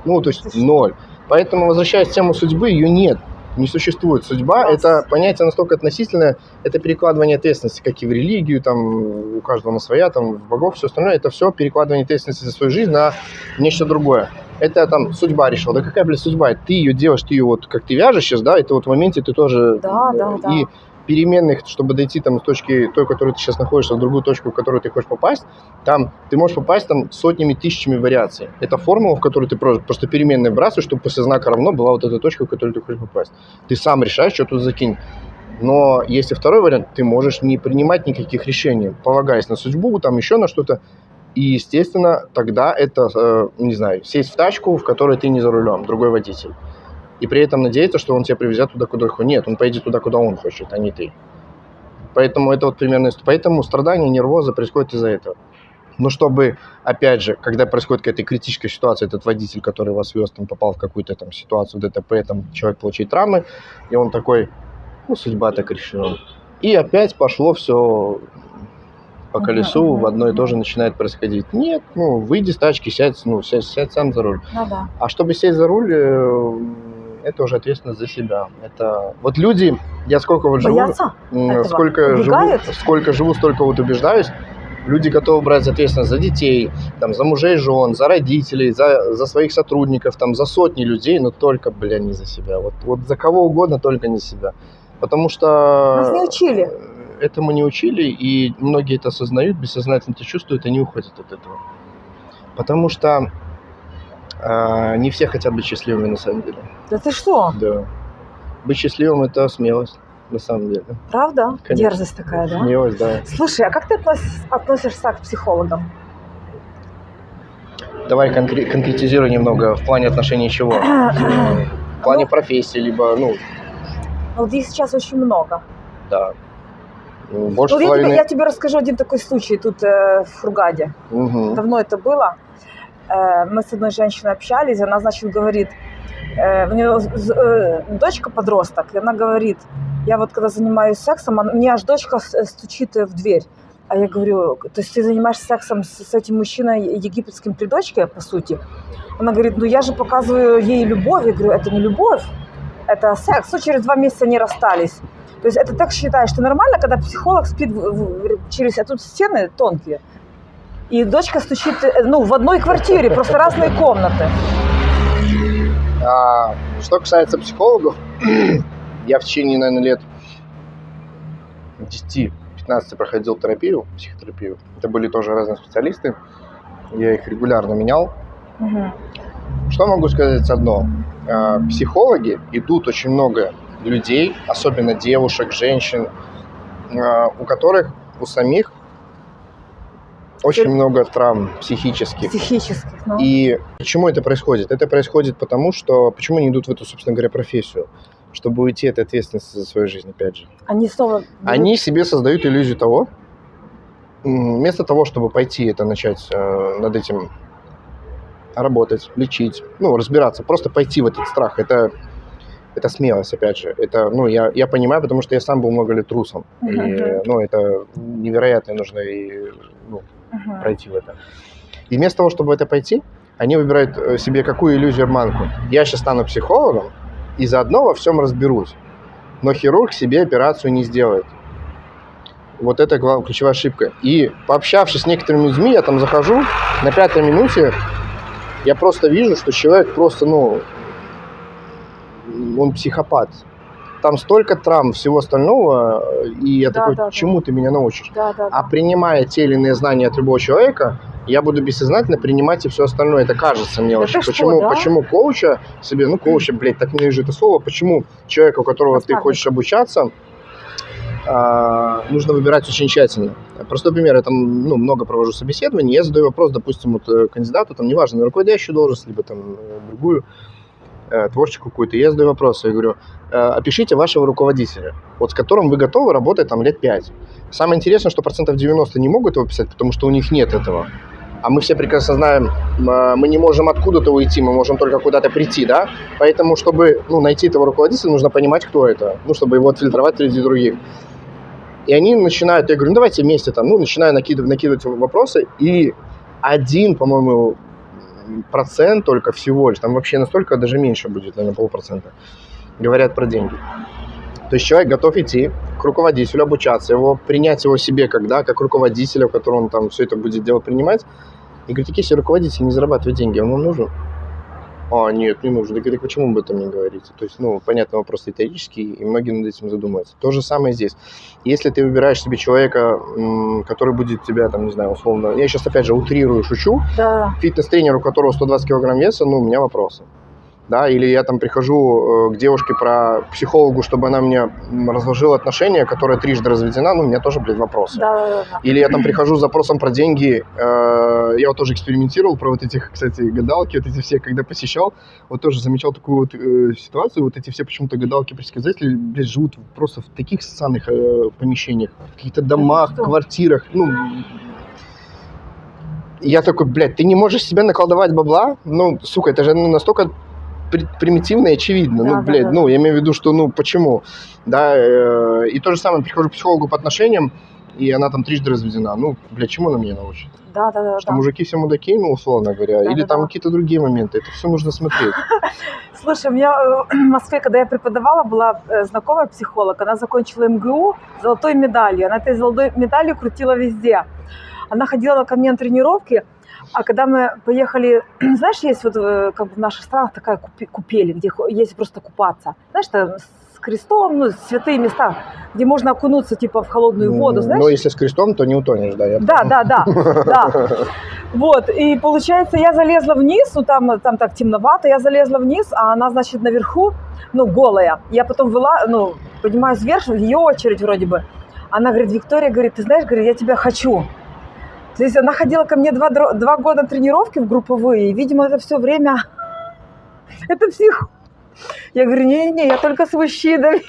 Ну, то есть, 0. Поэтому, возвращаясь к тему судьбы, ее нет. Не существует. Судьба – это понятие настолько относительное, это перекладывание ответственности, как и в религию, там, у каждого на своя, там, в богов, все остальное. Это все перекладывание ответственности за свою жизнь на нечто другое. Это там судьба решила. Да какая, блядь, судьба? Ты ее делаешь, ты ее вот, как ты вяжешь сейчас, да, это вот в моменте ты тоже… Да. И переменных, чтобы дойти там с точки той, в которой ты сейчас находишься, в другую точку, в которую ты хочешь попасть, там ты можешь попасть там сотнями, тысячами вариаций. Это формула, в которую ты просто переменные вбрасываешь, чтобы после знака равно была вот эта точка, в которую ты хочешь попасть. Ты сам решаешь, что тут закинь. Но если второй вариант, ты можешь не принимать никаких решений, полагаясь на судьбу, там еще на что-то. И, естественно, тогда это, не знаю, сесть в тачку, в которой ты не за рулем, другой водитель. И при этом надеяться, что он тебя привезет туда, куда хочет. Нет, он поедет туда, куда он хочет, а не ты. Поэтому это вот примерно... Поэтому страдания, нервоза происходят из-за этого. Но чтобы, опять же, когда происходит какая-то критическая ситуация, этот водитель, который вас вез, там, попал в какую-то там ситуацию, ДТП, там, человек получает травмы, и он такой, ну, судьба так решила. И опять пошло все по колесу, в одно и то же начинает происходить. Нет, ну, выйди с тачки, сядь сам за руль. Да. А чтобы сесть за руль, это уже ответственность за себя. Это вот люди, я сколько вот живу, сколько живу, столько вот убеждаюсь. Люди готовы брать ответственность за детей, там, за мужей, жен, за родителей, за своих сотрудников, там, за сотни людей, но только, не за себя. Вот за кого угодно, только не себя. Потому что нас не учили. Этому не учили, и многие это осознают, бессознательно это чувствуют, и не уходят от этого. Потому что Не все хотят быть счастливыми на самом деле. Да ты что? Да. Быть счастливым – это смелость, на самом деле. Правда? Конечно. Дерзость такая, да? Смелость, да. Слушай, а как ты относишься к психологам? Давай конкретизируй немного в плане отношений чего? В плане профессии, либо, Вот их сейчас очень много. да. Больше Вот половины... я тебе расскажу один такой случай тут в Хургаде. Мгм. Давно это было. Мы с одной женщиной общались, она, значит, говорит, у нее дочка подросток, и она говорит, я вот когда занимаюсь сексом, мне аж дочка стучит в дверь. А я говорю, то есть ты занимаешься сексом с этим мужчиной египетским при дочке, по сути? Она говорит, ну я же показываю ей любовь. Я говорю, это не любовь, это секс. Ну, через 2 месяца они расстались. То есть это так считаешь, что нормально, когда психолог спит через... А тут стены тонкие. И дочка стучит, в одной квартире, просто разные комнаты. Что касается психологов, я в течение, наверное, лет 10-15 проходил психотерапию. Это были тоже разные специалисты. Я их регулярно менял. Угу. Что могу сказать одно? Психологи идут очень много людей, особенно девушек, женщин, у которых, у самих очень много травм психических. Ну. И почему это происходит? Это происходит потому, что... Почему они идут в эту, собственно говоря, профессию? Чтобы уйти от ответственности за свою жизнь, опять же. Они себе создают иллюзию того, вместо того, чтобы пойти это начать над этим работать, лечить, разбираться, просто пойти в этот страх. Это смелость, опять же. Это, я понимаю, потому что я сам был много лет трусом. И, это невероятно нужно пройти в это. И вместо того, чтобы в это пойти, они выбирают себе какую иллюзию, обманку. Я сейчас стану психологом и заодно во всем разберусь. Но хирург себе операцию не сделает. Вот это ключевая ошибка. И пообщавшись с некоторыми людьми, я там захожу, на 5-й минуте я просто вижу, что человек просто, он психопат. Там столько травм, всего остального, и я такой, чему ты меня научишь? А принимая те или иные знания от любого человека, я буду бессознательно принимать и все остальное. Это кажется мне вообще. Почему коуча себе, коуча, так ненавижу это слово, почему человека, у которого ты хочешь обучаться, нужно выбирать очень тщательно. Простой пример, я там много провожу собеседований, я задаю вопрос, допустим, кандидату, там неважно, на руководящую должность, либо там другую, творческую какую-то, я задаю вопрос, я говорю, опишите вашего руководителя, с которым вы готовы работать там лет 5. Самое интересное, что 90% не могут его писать, потому что у них нет этого. А мы все прекрасно знаем, мы не можем откуда-то уйти, мы можем только куда-то прийти, да? Поэтому, чтобы найти этого руководителя, нужно понимать, кто это, чтобы его отфильтровать среди других. И они начинают, я говорю, давайте вместе начинаю накидывать вопросы, и 1, по-моему, процент только всего лишь, там вообще настолько, даже меньше будет, наверное, 0,5%, говорят про деньги. То есть человек готов идти к руководителю, обучаться, принять его себе как руководителя, в котором он там все это будет дело принимать. И говорит, если руководитель не зарабатывает деньги, он вам нужен? Нет, не нужен. Так почему об этом не говорите? То есть, понятно, вопрос риторический, и многие над этим задумываются. То же самое здесь. Если ты выбираешь себе человека, который будет тебя, условно... Я сейчас, опять же, утрирую, шучу. Да. Фитнес-тренер, у которого 120 килограмм веса, у меня вопросы. Да, или я там прихожу к девушке, к психологу, чтобы она мне разложила отношения, которая 3 разведена, у меня тоже, вопросы. Да. Или я там прихожу с запросом про деньги, я тоже экспериментировал про кстати, гадалки, эти все, когда посещал, тоже замечал такую ситуацию, эти все почему-то гадалки-предсказатели, живут просто в таких ссаных помещениях, в каких-то домах, квартирах, Я такой, ты не можешь себе наколдовать бабла? Сука, это же настолько примитивно и очевидно. Я имею в виду, что, почему? Да, и то же самое, прихожу к психологу по отношениям, и она там 3 разведена. Чему она меня научит? Да. Что мужики все мудаки, условно говоря, или там какие-то другие моменты. Это все нужно смотреть. Слушай, у меня в Москве, когда я преподавала, была знакомая психолог. Она закончила МГУ золотой медалью. Она этой золотой медалью крутила везде. Она ходила ко мне на тренировки. А когда мы поехали, знаешь, есть в наших странах такая купель, где есть просто купаться. Знаешь, там с крестом, святые места, где можно окунуться в холодную воду, знаешь? Если с крестом, то не утонешь, да? Да. Вот, и получается, я залезла вниз, ну там так темновато, я залезла вниз, а она, значит, наверху, ну, голая. Я потом поднимаюсь вверх, ее очередь вроде бы. Она говорит, Виктория, говорит, ты знаешь, говорит, я тебя хочу. То есть она ходила ко мне 2 года тренировки в групповые, и, видимо, это все время, это псих. Я говорю, не-не-не, я только с мужчинами.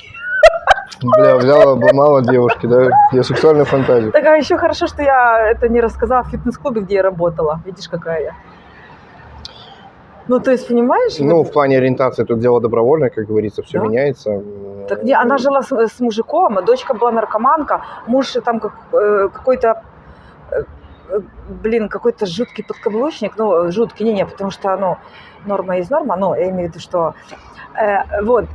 Бля, взяла, обломала девушки, да? Я сексуальную фантазию. Так, а еще хорошо, что я это не рассказала в фитнес-клубе, где я работала. Видишь, какая я. Ну, то есть, понимаешь? Ну, вот... в плане ориентации тут дело добровольное, как говорится, все да? меняется. Так не, она жила с мужиком, а дочка была наркоманка, муж там какой-то, какой-то жуткий подкаблучник, ну, жуткий, не, потому что, ну, норма есть норма, но я имею в виду, что, вот,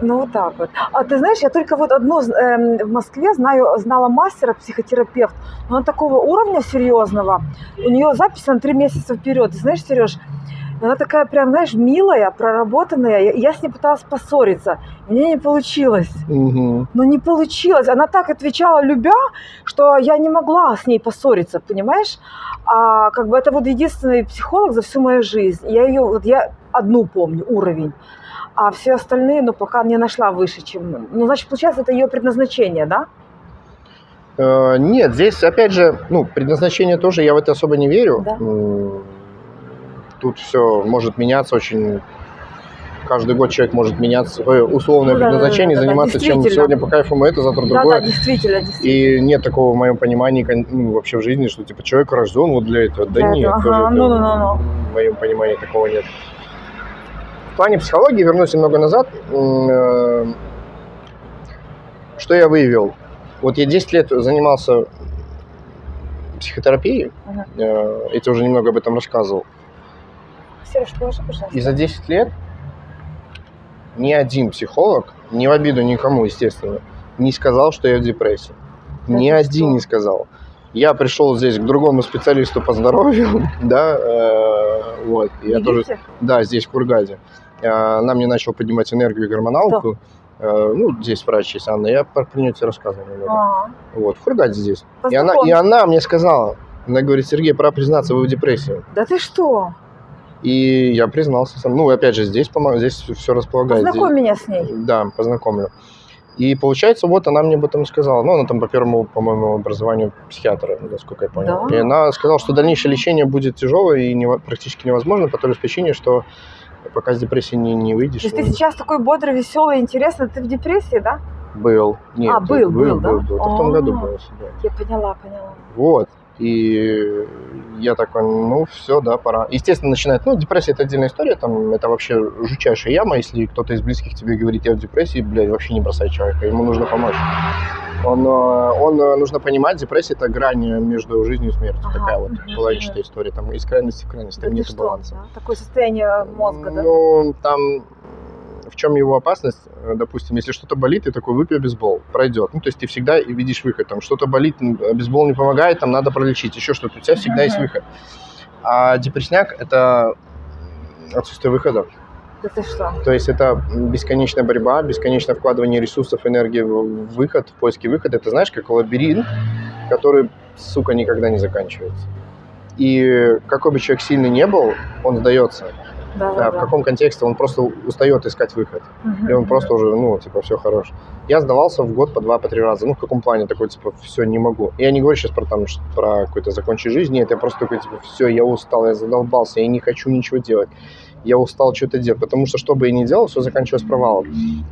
ну, вот так вот. А ты знаешь, я только вот одну в Москве знала мастера, психотерапевт, но она такого уровня серьезного, у нее запись на 3 месяца вперед, ты знаешь, Сереж, она такая прям, знаешь, милая, проработанная. Я с ней пыталась поссориться. Мне не получилось. Угу. Но не получилось. Она так отвечала, любя, что я не могла с ней поссориться, понимаешь? А как бы это вот единственный психолог за всю мою жизнь. Я одну помню, уровень. А все остальные, ну, пока не нашла выше, чем... Ну, значит, получается, это ее предназначение, да? Нет, здесь, опять же, ну, предназначение тоже, я в это особо не верю. Да. Тут все может меняться очень... Каждый год человек может меняться, условное предназначение, заниматься чем сегодня по кайфу это, завтра другое. Да, действительно. И нет такого в моем понимании вообще в жизни, что типа человек рожден вот для этого. Да нет, в моем понимании такого нет. В плане психологии, вернусь немного назад, что я выявил? Вот я 10 лет занимался психотерапией, я тебе уже немного об этом рассказывал. Сереж, положи, пожалуйста. И за 10 лет ни один психолог, не в обиду никому, естественно, не сказал, что я в депрессии. Ни один не сказал. Я пришел здесь к другому специалисту по здоровью, да, вот. Я тоже, да, здесь в Кургаде. Она мне начала поднимать энергию и гормоналку. Ну, здесь врач есть, Анна, я про нее тебе рассказывал немного. Вот, в Кургаде здесь. И она мне сказала, она говорит, Сергей, пора признаться, вы в депрессии. Да ты что? И я признался сам. Ну, опять же, здесь все располагает. Познакомь меня с ней. Да, познакомлю. И получается, вот она мне об этом сказала. Ну, она там по первому, по-моему, образованию психиатра, насколько я понял. Да? И она сказала, что дальнейшее лечение будет тяжелое и практически невозможно по той причине, что пока с депрессии не выйдешь. То есть ты сейчас такой бодрый, веселый, интересный, ты в депрессии, да? Был. Нет, был, да? Это в том году было. Я поняла. Вот. И я такой, ну, все, да, пора. Естественно, начинает, ну, депрессия – это отдельная история, там, это вообще жутчайшая яма, если кто-то из близких тебе говорит, я в депрессии, блядь, вообще не бросай человека, ему нужно помочь. Он нужно понимать, депрессия – это грань между жизнью и смертью, такая вот половинчатая история, там, из крайности в крайность, там нет баланса. Да? Такое состояние мозга, да? Ну, там... В чем его опасность? Допустим, если что-то болит, ты такой, выпей обезбол, пройдет. Ну, то есть ты всегда видишь выход. Там что-то болит, обезбол не помогает, там надо пролечить, еще что-то. У тебя всегда есть выход. А депрессняк – это отсутствие выхода. Это что? То есть это бесконечная борьба, бесконечное вкладывание ресурсов, энергии в выход, в поиске выхода. Это знаешь, как лабиринт, который, сука, никогда не заканчивается. И какой бы человек сильный не был, он сдается. Да, в каком контексте он просто устает искать выход. И он просто уже, ну, типа, все хорош. Я сдавался в год по 2-3 раза. Ну, в каком плане? Такой, типа, все, не могу. Я не говорю сейчас про какой-то закончить жизнь. Нет, я просто такой, типа, все, я устал, я задолбался, я не хочу ничего делать. Я устал что-то делать. Потому что, что бы я ни делал, все заканчивалось провалом.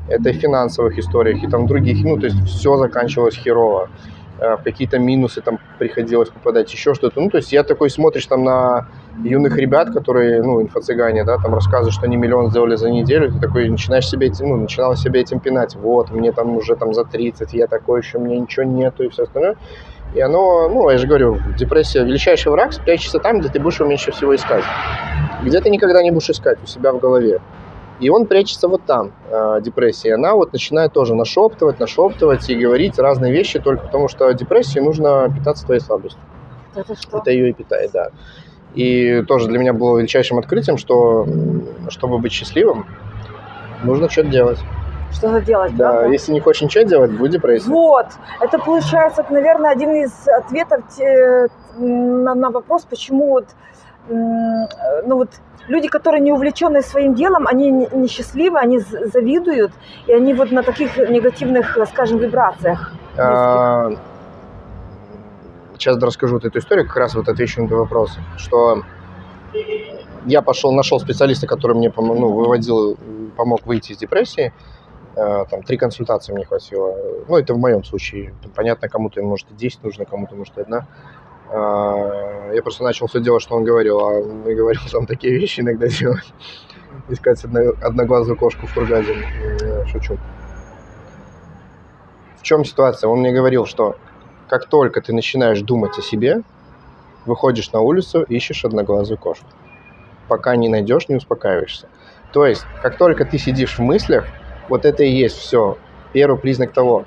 Это и в финансовых историях, и там в других. Ну, то есть все заканчивалось херово. В какие-то минусы там приходилось попадать, еще что-то. Ну, то есть я такой, смотришь там на юных ребят, которые, ну, инфо-цыгане, да, там рассказывают, что они миллион сделали за неделю, ты такой начинала себя этим пинать. Вот, мне там уже там за 30, я такой еще, мне ничего нету и все остальное. И оно, ну, я же говорю, депрессия, величайший враг спрячется там, где ты будешь его меньше всего искать. Где ты никогда не будешь искать, у себя в голове. И он прячется вот там, депрессия. И она вот начинает тоже нашептывать и говорить разные вещи, только потому что депрессии нужно питаться твоей слабостью. Это что? Это ее и питает, да. И тоже для меня было величайшим открытием, что чтобы быть счастливым, нужно что-то делать. что-то делать, Да, правда? если не хочешь ничего делать, будет депрессия. Вот, это получается, наверное, один из ответов на вопрос, почему вот, ну вот люди, которые не увлечены своим делом, они несчастливы, они завидуют, и они вот на таких негативных, скажем, вибрациях. А, Сейчас расскажу вот эту историю, как раз вот отвечу на этот вопрос, что я нашел специалиста, который мне помог выйти из депрессии. Там 3 консультации мне хватило. Ну, это в моем случае. Понятно, кому-то, может, и 10 нужно, кому-то, может, и 1. Я просто начал все делать, что он говорил, а он мне говорил там такие вещи иногда делать. Искать одноглазую кошку в кургазе. Шучу. В чем ситуация? Он мне говорил, что как только ты начинаешь думать о себе, выходишь на улицу, ищешь одноглазую кошку. Пока не найдешь, не успокаиваешься. То есть, как только ты сидишь в мыслях, вот это и есть все. Первый признак того.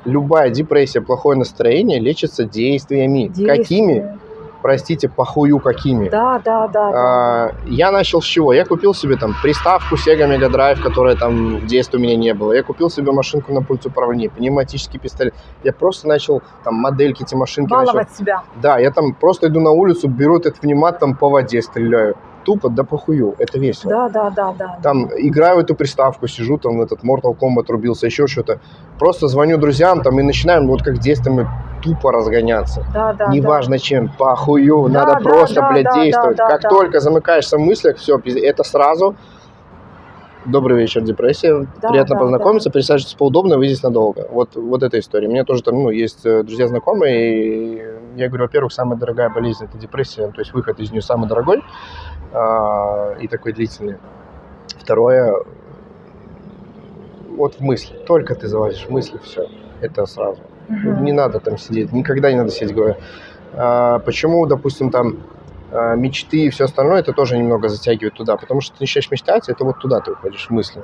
Любая депрессия, плохое настроение лечится действиями. Какими? Простите, похую какими. Да. Я начал с чего? Я купил себе там приставку Sega Mega Drive, которая там в детстве у меня не было. Я купил себе машинку на пульте управления, пневматический пистолет. Я просто начал там модельки, эти машинки. Баловать себя. Да, я там просто иду на улицу, беру этот пневмат, там по воде стреляю. Тупо, да похую, это весело. Да. Там играю в эту приставку, сижу, там этот Mortal Kombat рубился, еще что-то. Просто звоню друзьям, там, и начинаем, вот как в детстве мы тупо разгоняться. Неважно чем, похую, надо просто, действовать. Как только замыкаешься в мыслях, все, это сразу. Добрый вечер, депрессия. Приятно познакомиться, присаживайтесь поудобнее, вы здесь надолго. Вот эта история. У меня тоже там, есть друзья знакомые, и я говорю, во-первых, самая дорогая болезнь – это депрессия, то есть выход из нее самый дорогой и такой длительный. Второе, вот в мысли. Только ты заводишь мысли, все, это сразу. Не надо там сидеть, никогда не надо сидеть в голове. Почему, допустим, там мечты и все остальное, это тоже немного затягивает туда, потому что ты начинаешь мечтать, это вот туда ты уходишь в мысли.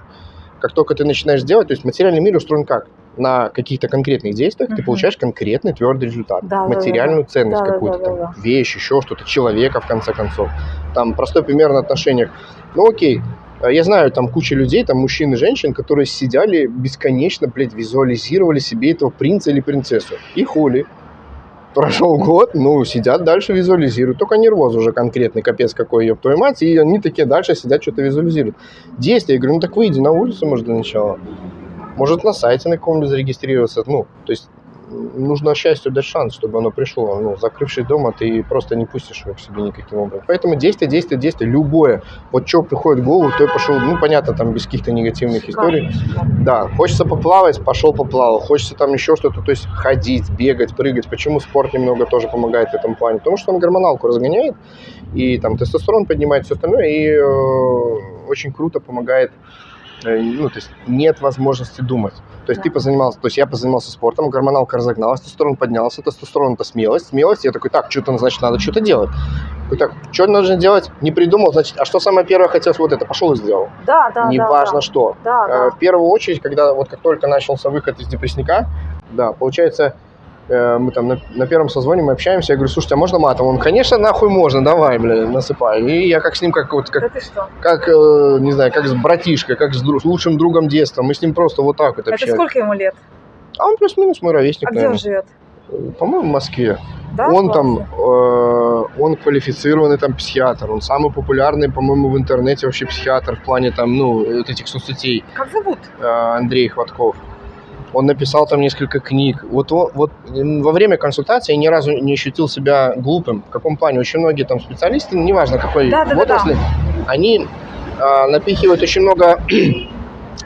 Как только ты начинаешь делать, то есть материальный мир устроен как? На каких-то конкретных действиях ты получаешь конкретный твердый результат, материальную ценность какую-то, там, вещь, еще что-то, человека, в конце концов. Там простой пример на отношениях. Ну окей, я знаю там кучу людей, там мужчин и женщин, которые сидели бесконечно, визуализировали себе этого принца или принцессу. И хули. Прошел год, сидят дальше, визуализируют. Только нервоз уже конкретный, капец какой, ёб твою мать. И они такие дальше сидят, что-то визуализируют. Действия, я говорю, так выйди на улицу, может, для начала. Может, на сайте на каком-нибудь зарегистрироваться. То есть нужно счастью дать шанс, чтобы оно пришло. Закрывшись дома, ты просто не пустишь его к себе никаким образом. Поэтому действие, любое. Вот что приходит в голову, то и пошел. Понятно, там без каких-то негативных историй. Да, хочется поплавать, пошел поплавал. Хочется там еще что-то, то есть ходить, бегать, прыгать. Почему спорт немного тоже помогает в этом плане? Потому что он гормоналку разгоняет, и там тестостерон поднимает, все остальное, и очень круто помогает. То есть нет возможности думать. То есть я позанимался спортом, гормоналка разогналась, тестостерон поднялся, тестостерон – это смелость. Я такой, что-то, значит, надо что-то делать. Что нужно делать? Не придумал, значит, а что самое первое хотелось? Вот это, пошел и сделал. Неважно что. В первую очередь, когда как только начался выход из депрессника, получается, мы там на первом созвоне мы общаемся, я говорю, слушайте, а можно матом? Он, конечно, нахуй можно, давай, насыпай. И я как с ним, как не знаю, как с братишкой, как с лучшим другом детства. Мы с ним просто вот так вот общаемся. Это сколько ему лет? А он плюс-минус мой ровесник, наверное. Где он живет? По-моему, в Москве. Да, он там, он квалифицированный там психиатр, он самый популярный, по-моему, в интернете вообще психиатр в плане там, вот этих соцсетей. Как зовут? Андрей Хватков. Он написал там несколько книг. Вот во время консультации я ни разу не ощутил себя глупым. В каком плане? Очень многие там специалисты, неважно какой отрасли, они напихивают очень много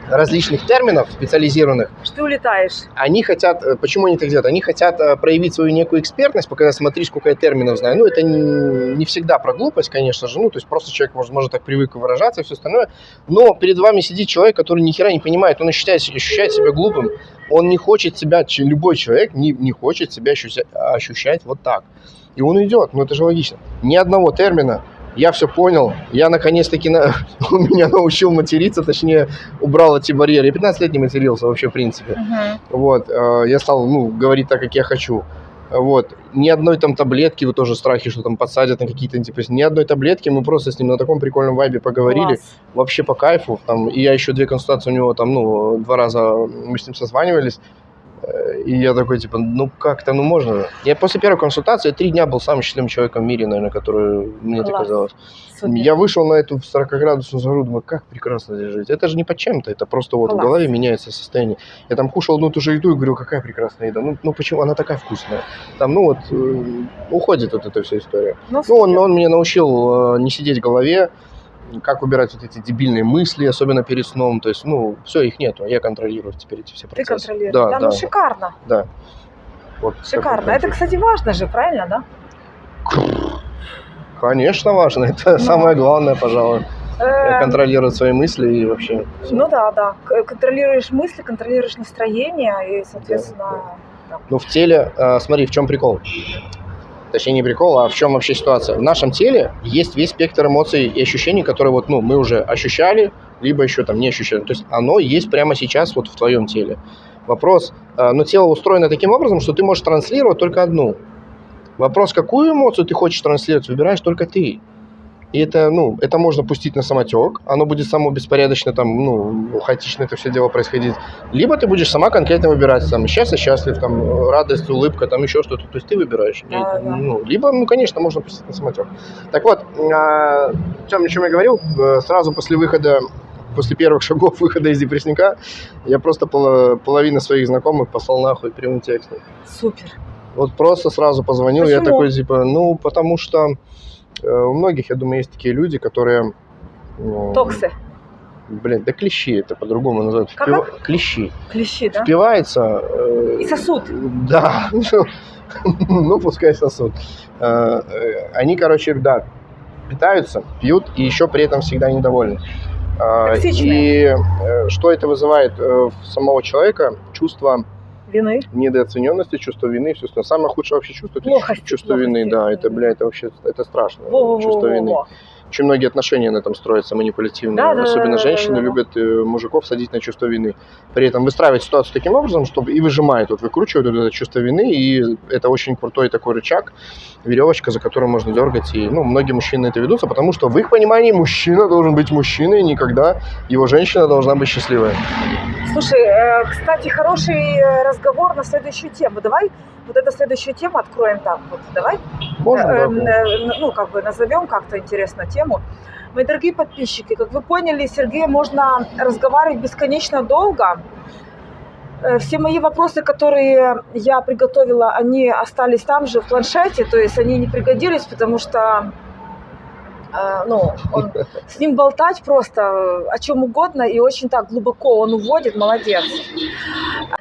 различных терминов специализированных. Что ты улетаешь? Они хотят, почему они так делают? Они хотят проявить свою некую экспертность, показать, смотри, сколько я терминов знаю. Это не всегда про глупость, конечно же. То есть просто человек может так привык выражаться и все остальное. Но перед вами сидит человек, который ни хера не понимает, он ощущает себя глупым. Он не хочет себя, любой человек не хочет себя ощущать вот так. И он идет, это же логично. Ни одного термина. Я все понял, я наконец-таки он меня научил материться, точнее, убрал эти барьеры. Я 15 лет не матерился вообще, в принципе. Я стал, говорить так, как я хочу. Вот. Ни одной там таблетки, вы тоже страхи, что там подсадят на какие-то антипрессанты. Ни одной таблетки, мы просто с ним на таком прикольном вайбе поговорили. Класс. Вообще по кайфу. Там, и я еще 2 консультации у него там, 2 раза мы с ним созванивались. И я такой, типа, как-то, можно. Я после первой консультации 3 дня был самым счастливым человеком в мире, наверное, который мне так Класс. казалось. Супер. Я вышел на эту 40-градусную жару, думаю, как прекрасно здесь жить. Это же не по чем-то, это просто вот в Класс. голове меняется состояние. Я там кушал одну и ту же еду и говорил, какая прекрасная еда. Почему? Она такая вкусная. Там, уходит вот эта вся история. Он меня научил не сидеть в голове, как убирать вот эти дебильные мысли, особенно перед сном. То есть, все, их нету. Я контролирую теперь эти все процессы. Ты контролируешь? Да, шикарно. Да. Вот шикарно. Это, кстати, важно же, правильно, да? Конечно, важно. Это самое главное, пожалуй. Контролировать свои мысли и вообще. Ну да. Контролируешь мысли, контролируешь настроение и, соответственно... Да. В теле, смотри, в чем прикол. Точнее, не прикол, а в чем вообще ситуация. В нашем теле есть весь спектр эмоций и ощущений, которые мы уже ощущали, либо еще там не ощущали. То есть оно есть прямо сейчас вот в твоем теле. Вопрос, но тело устроено таким образом, что ты можешь транслировать только одну. Вопрос, какую эмоцию ты хочешь транслировать, выбираешь только ты. И это можно пустить на самотек, оно будет само беспорядочно, хаотично это все дело происходить. Либо ты будешь сама конкретно выбирать, счастлив, радость, улыбка, еще что-то. То есть ты выбираешь. Либо, конечно, можно пустить на самотек. Так вот, о чем я говорил, сразу после первых шагов выхода из депрессника, я просто половину своих знакомых послал нахуй прямым текстом. Супер. Вот просто сразу позвонил, Почему? Я такой, потому что у многих, я думаю, есть такие люди, которые... Токсы. Да клещи это по-другому называют. Клещи. Клещи, да? Впиваются... И сосут. Да. Пускай сосут. Они, питаются, пьют и еще при этом всегда недовольны. Токсичные. И что это вызывает в самого человека? Чувство вины, недооцененности, чувство вины, все остальное. Самое худшее вообще чувство, это чувство вины, да, это вообще, это страшно, чувство вины. Очень многие отношения на этом строятся манипулятивные, особенно женщины любят мужиков садить на чувство вины. При этом выстраивать ситуацию таким образом, чтобы и выжимает, выкручивает это чувство вины, и это очень крутой такой рычаг, веревочка, за которую можно дергать, и, многие мужчины на это ведутся, потому что в их понимании мужчина должен быть мужчиной, никогда его женщина должна быть счастливой. Слушай, кстати, хороший разговор на следующую тему. Давай вот эту следующую тему откроем так вот, давай? Можно, назовем как-то интересно тему. Мои дорогие подписчики, как вы поняли, с Сергеем можно разговаривать бесконечно долго. Все мои вопросы, которые я приготовила, они остались там же в планшете, то есть они не пригодились, потому что с ним болтать просто о чем угодно и очень так глубоко он уводит, молодец.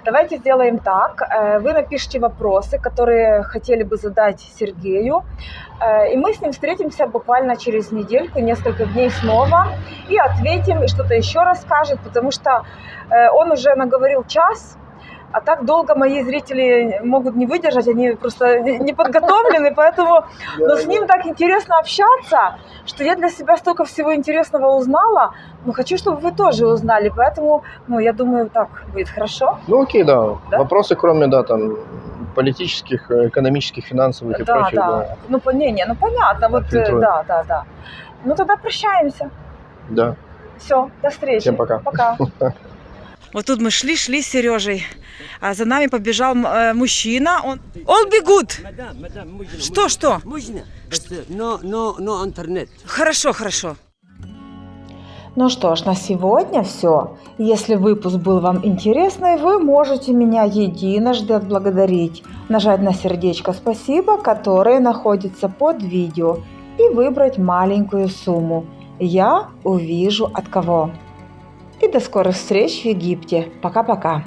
Давайте сделаем так. Вы напишите вопросы, которые хотели бы задать Сергею, и мы с ним встретимся буквально через недельку, несколько дней снова, и ответим, и что-то еще расскажет, потому что он уже наговорил час. А так долго мои зрители могут не выдержать, они просто не подготовлены, поэтому но с ним так интересно общаться, что я для себя столько всего интересного узнала, но хочу, чтобы вы тоже узнали, поэтому, я думаю, так будет хорошо. Окей, да. Вопросы, кроме, политических, экономических, финансовых и прочих. Да. Понятно, да. Тогда прощаемся. Да. Все, до встречи. Всем пока. Пока. Вот тут мы шли с Сережей, а за нами побежал мужчина. Он бегут. Мадам, Что? Можно, но интернет. Хорошо. Ну что ж, на сегодня все. Если выпуск был вам интересный, вы можете меня единожды отблагодарить, нажать на сердечко «Спасибо», которое находится под видео, и выбрать маленькую сумму. Я увижу от кого. И до скорых встреч в Египте. Пока-пока.